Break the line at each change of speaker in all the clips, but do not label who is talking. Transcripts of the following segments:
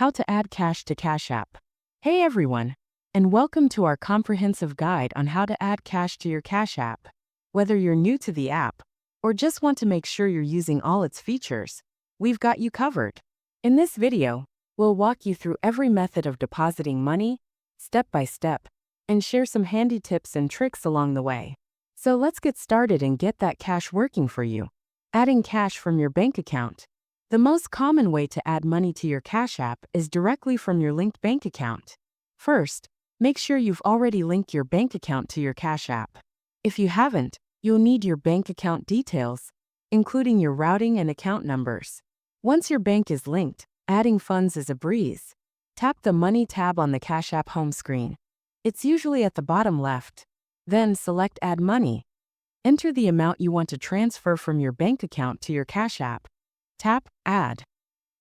How to add cash to Cash App. Hey everyone, and welcome to our comprehensive guide on how to add cash to your Cash App. Whether you're new to the app or just want to make sure you're using all its features, we've got you covered. In this video, we'll walk you through every method of depositing money, step by step, and share some handy tips and tricks along the way. So let's get started and get that cash working for you. Adding cash from your bank account. The most common way to add money to your Cash App is directly from your linked bank account. First, make sure you've already linked your bank account to your Cash App. If you haven't, you'll need your bank account details, including your routing and account numbers. Once your bank is linked, adding funds is a breeze. Tap the Money tab on the Cash App home screen. It's usually at the bottom left. Then select Add Money. Enter the amount you want to transfer from your bank account to your Cash App. Tap Add.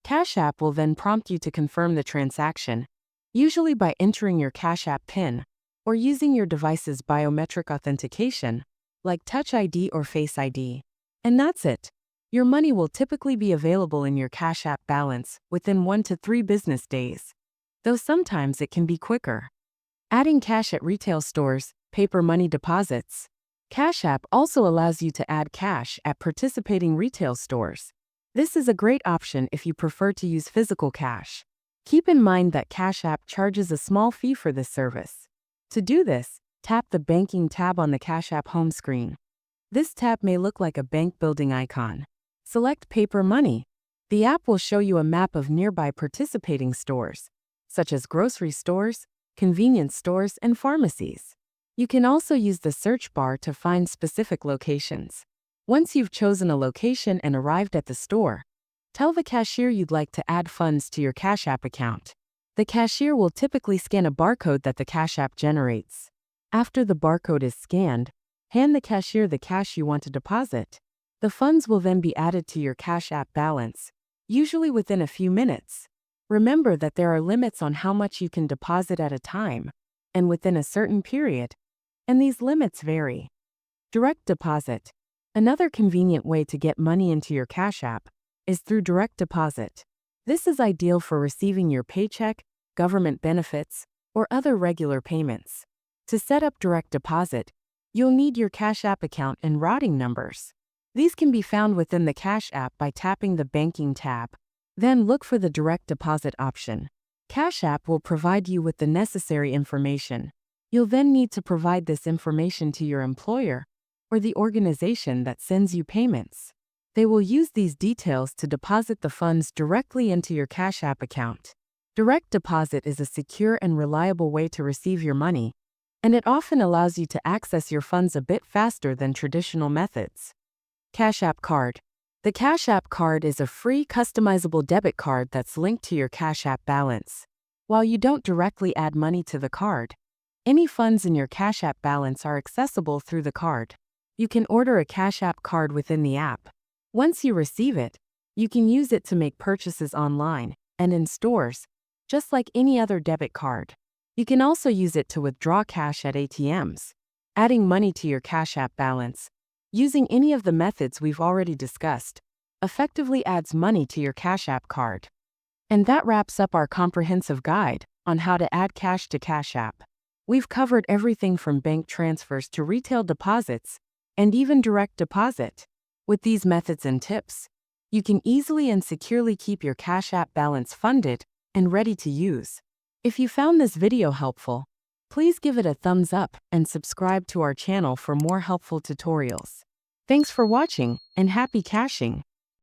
Cash App will then prompt you to confirm the transaction, usually by entering your Cash App PIN or using your device's biometric authentication, like Touch ID or Face ID. And that's it. Your money will typically be available in your Cash App balance within 1 to 3 business days, though sometimes it can be quicker. Adding cash at retail stores, paper money deposits. Cash App also allows you to add cash at participating retail stores. This is a great option if you prefer to use physical cash. Keep in mind that Cash App charges a small fee for this service. To do this, tap the Banking tab on the Cash App home screen. This tab may look like a bank building icon. Select Paper Money. The app will show you a map of nearby participating stores, such as grocery stores, convenience stores, and pharmacies. You can also use the search bar to find specific locations. Once you've chosen a location and arrived at the store, tell the cashier you'd like to add funds to your Cash App account. The cashier will typically scan a barcode that the Cash App generates. After the barcode is scanned, hand the cashier the cash you want to deposit. The funds will then be added to your Cash App balance, usually within a few minutes. Remember that there are limits on how much you can deposit at a time, and within a certain period, and these limits vary. Direct deposit. Another convenient way to get money into your Cash App is through direct deposit. This is ideal for receiving your paycheck, government benefits, or other regular payments. To set up direct deposit, you'll need your Cash App account and routing numbers. These can be found within the Cash App by tapping the Banking tab. Then look for the direct deposit option. Cash App will provide you with the necessary information. You'll then need to provide this information to your employer or the organization that sends you payments. They will use these details to deposit the funds directly into your Cash App account. Direct deposit is a secure and reliable way to receive your money, and it often allows you to access your funds a bit faster than traditional methods. Cash App Card. The Cash App Card is a free, customizable debit card that's linked to your Cash App balance. While you don't directly add money to the card, any funds in your Cash App balance are accessible through the card. You can order a Cash App card within the app. Once you receive it, you can use it to make purchases online and in stores, just like any other debit card. You can also use it to withdraw cash at ATMs. Adding money to your Cash App balance, using any of the methods we've already discussed, effectively adds money to your Cash App card. And that wraps up our comprehensive guide on how to add cash to Cash App. We've covered everything from bank transfers to retail deposits, and even direct deposit. With these methods and tips, you can easily and securely keep your Cash App balance funded and ready to use. If you found this video helpful, please give it a thumbs up and subscribe to our channel for more helpful tutorials. Thanks for watching, and happy cashing!